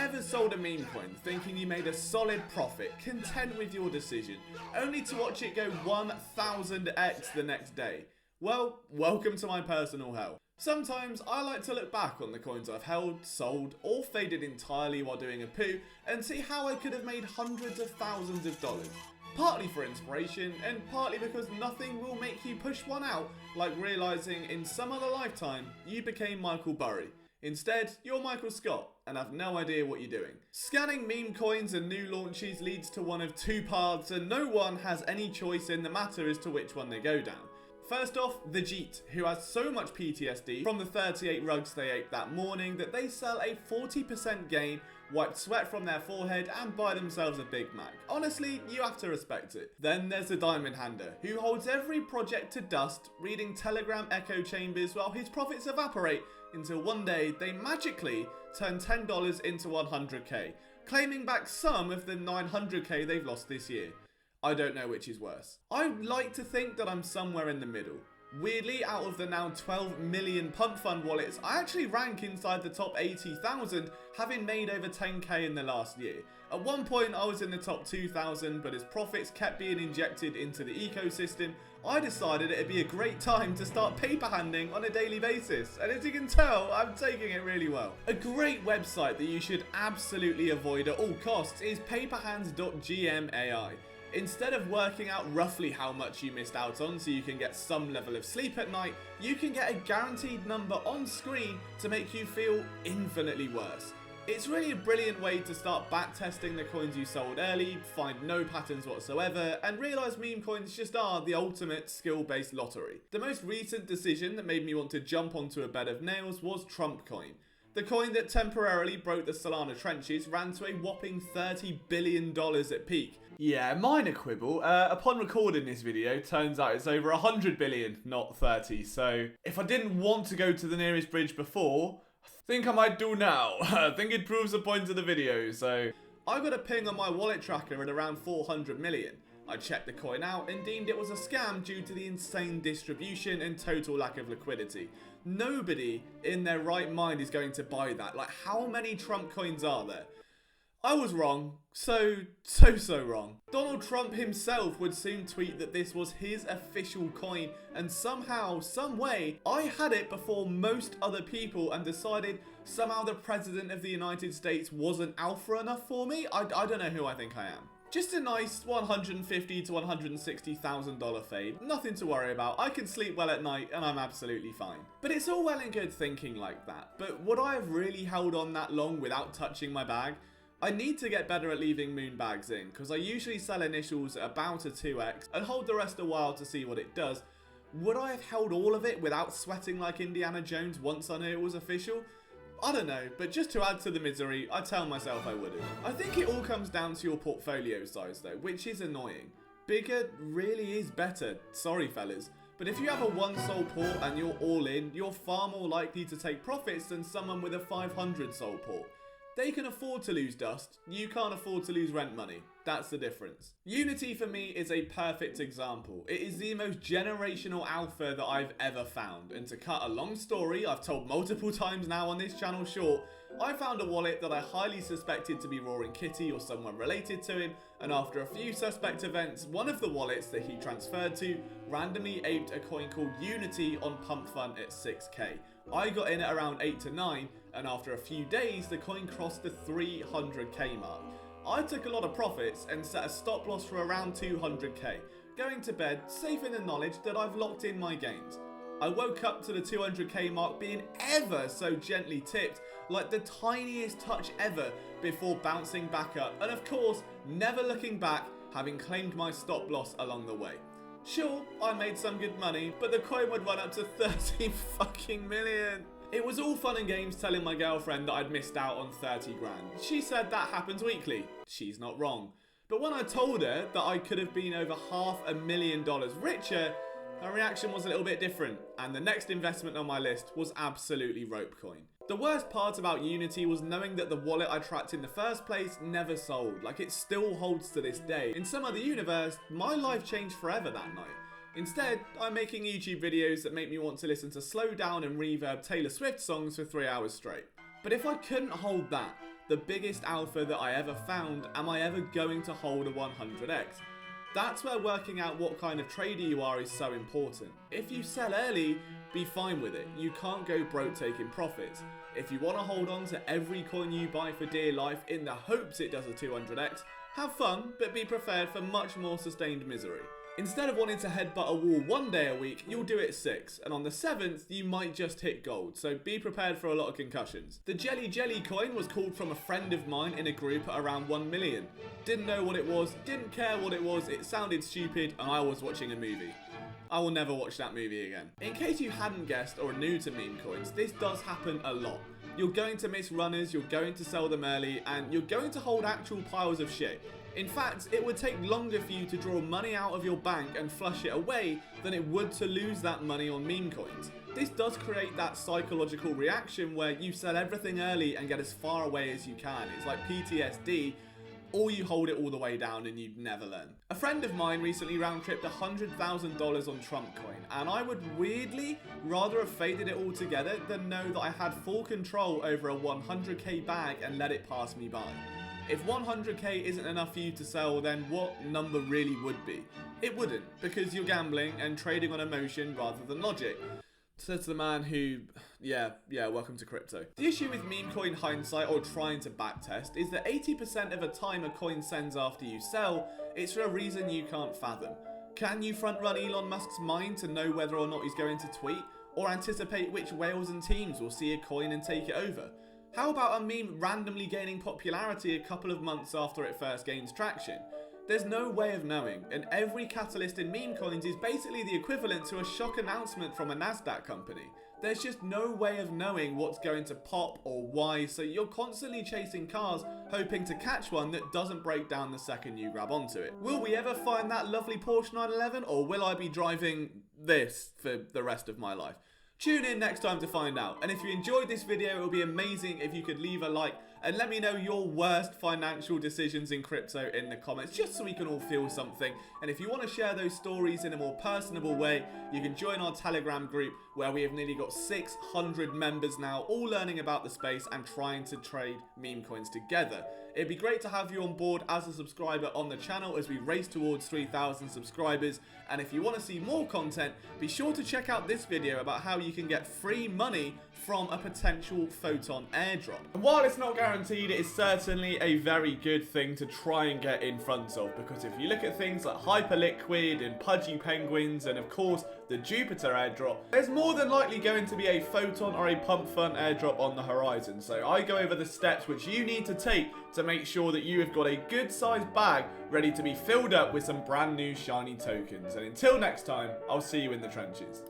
ever sold a meme coin thinking you made a solid profit, content with your decision, only to watch it go 1000x the next day? Well, welcome to my personal hell. Sometimes I like to look back on the coins I've held, sold, or faded entirely while doing a poo and see how I could have made hundreds of thousands of dollars. Partly for inspiration, and partly because nothing will make you push one out, like realising in some other lifetime you became Michael Burry. Instead, you're Michael Scott, and have no idea what you're doing. Scanning meme coins and new launches leads to one of two paths, and no one has any choice in the matter as to which one they go down. First off, the Jeet, who has so much PTSD from the 38 rugs they ate that morning that they sell a 40% gain, wipe sweat from their forehead, and buy themselves a Big Mac. Honestly, you have to respect it. Then there's the Diamond Hander, who holds every project to dust, reading Telegram echo chambers while his profits evaporate until one day they magically turn $10 into 100k, claiming back some of the 900k they've lost this year. I don't know which is worse. I like to think that I'm somewhere in the middle. Weirdly, out of the now 12 million PumpFun wallets, I actually rank inside the top 80,000, having made over 10k in the last year. At one point I was in the top 2,000, but as profits kept being injected into the ecosystem, I decided it'd be a great time to start paper handing on a daily basis, and as you can tell, I'm taking it really well. A great website that you should absolutely avoid at all costs is paperhands.gmai. Instead of working out roughly how much you missed out on so you can get some level of sleep at night, you can get a guaranteed number on screen to make you feel infinitely worse. It's really a brilliant way to start backtesting the coins you sold early, find no patterns whatsoever, and realise meme coins just are the ultimate skill-based lottery. The most recent decision that made me want to jump onto a bed of nails was Trump coin. The coin that temporarily broke the Solana trenches ran to a whopping $30 billion at peak. Yeah, minor quibble. Upon recording this video, turns out it's over 100 billion, not 30. So if I didn't want to go to the nearest bridge before, I think I might do now. I think it proves the point of the video. So I got a ping on my wallet tracker at around 400 million. I checked the coin out and deemed it was a scam due to the insane distribution and total lack of liquidity. Nobody in their right mind is going to buy that. Like, how many Trump coins are there? I was wrong. So wrong. Donald Trump himself would soon tweet that this was his official coin, and somehow, some way, I had it before most other people and decided somehow the President of the United States wasn't alpha enough for me. I don't know who I think I am. Just a nice $150,000 to $160,000 fade. Nothing to worry about. I can sleep well at night and I'm absolutely fine. But it's all well and good thinking like that. But would I have really held on that long without touching my bag? I need to get better at leaving moonbags in, because I usually sell initials at about a 2x and hold the rest a while to see what it does. Would I have held all of it without sweating like Indiana Jones once I knew it was official? I don't know, but just to add to the misery, I tell myself I wouldn't. I think it all comes down to your portfolio size though, which is annoying. Bigger really is better, sorry fellas. But if you have a 1 soul port and you're all in, you're far more likely to take profits than someone with a 500 soul port. They can afford to lose dust, you can't afford to lose rent money. That's the difference. Unity for me is a perfect example. It is the most generational alpha that I've ever found. And to cut a long story I've told multiple times now on this channel short, I found a wallet that I highly suspected to be Roaring Kitty or someone related to him, and after a few suspect events, one of the wallets that he transferred to randomly aped a coin called Unity on PumpFun at 6k. I got in at around 8 to 9, and after a few days the coin crossed the 300k mark. I took a lot of profits and set a stop loss for around 200k, going to bed safe in the knowledge that I've locked in my gains. I woke up to the 200k mark being ever so gently tipped, like the tiniest touch ever, before bouncing back up, and of course never looking back, having claimed my stop loss along the way. Sure, I made some good money, but the coin would run up to 30 fucking million. It was all fun and games telling my girlfriend that I'd missed out on 30 grand. She said that happens weekly. She's not wrong. But when I told her that I could have been over $500,000 richer, her reaction was a little bit different, and the next investment on my list was absolutely Ropecoin. The worst part about Unity was knowing that the wallet I tracked in the first place never sold, like it still holds to this day. In some other universe, my life changed forever that night. Instead, I'm making YouTube videos that make me want to listen to slow down and reverb Taylor Swift songs for 3 hours straight. But if I couldn't hold that, the biggest alpha that I ever found, am I ever going to hold a 100x? That's where working out what kind of trader you are is so important. If you sell early, be fine with it. You can't go broke taking profits. If you want to hold on to every coin you buy for dear life in the hopes it does a 200x, have fun, but be prepared for much more sustained misery. Instead of wanting to headbutt a wall 1 day a week, you'll do it 6, and on the 7th, you might just hit gold, so be prepared for a lot of concussions. The Jelly coin was called from a friend of mine in a group at around 1 million. Didn't know what it was, didn't care what it was, it sounded stupid, and I was watching a movie. I will never watch that movie again. In case you hadn't guessed or are new to meme coins, this does happen a lot. You're going to miss runners, you're going to sell them early, and you're going to hold actual piles of shit. In fact, it would take longer for you to draw money out of your bank and flush it away than it would to lose that money on meme coins. This does create that psychological reaction where you sell everything early and get as far away as you can. It's like PTSD, or you hold it all the way down and you'd never learn. A friend of mine recently round-tripped $100,000 on Trump coin, and I would weirdly rather have faded it all together than know that I had full control over a 100k bag and let it pass me by. If 100k isn't enough for you to sell, then what number really would be? It wouldn't, because you're gambling and trading on emotion rather than logic. Says the man who, yeah, welcome to crypto. The issue with meme coin hindsight, or trying to backtest, is that 80% of the time a coin sends after you sell, it's for a reason you can't fathom. Can you front run Elon Musk's mind to know whether or not he's going to tweet? Or anticipate which whales and teams will see a coin and take it over? How about a meme randomly gaining popularity a couple of months after it first gains traction? There's no way of knowing, and every catalyst in meme coins is basically the equivalent to a shock announcement from a Nasdaq company. There's just no way of knowing what's going to pop or why, so you're constantly chasing cars, hoping to catch one that doesn't break down the second you grab onto it. Will we ever find that lovely Porsche 911, or will I be driving this for the rest of my life? Tune in next time to find out, and if you enjoyed this video, it would be amazing if you could leave a like and let me know your worst financial decisions in crypto in the comments, just so we can all feel something. And if you want to share those stories in a more personable way, you can join our Telegram group, where we have nearly got 600 members now, all learning about the space and trying to trade meme coins together. It'd be great to have you on board as a subscriber on the channel as we race towards 3,000 subscribers. And if you want to see more content, be sure to check out this video about how you can get free money from a potential PHOTON airdrop. And while it's not guaranteed, it is certainly a very good thing to try and get in front of, because if you look at things like Hyperliquid and Pudgy Penguins and of course the Jupiter airdrop, there's more than likely going to be a PHOTON or a PumpFun airdrop on the horizon. So I go over the steps which you need to take to make sure that you have got a good sized bag ready to be filled up with some brand new shiny tokens. And until next time, I'll see you in the trenches.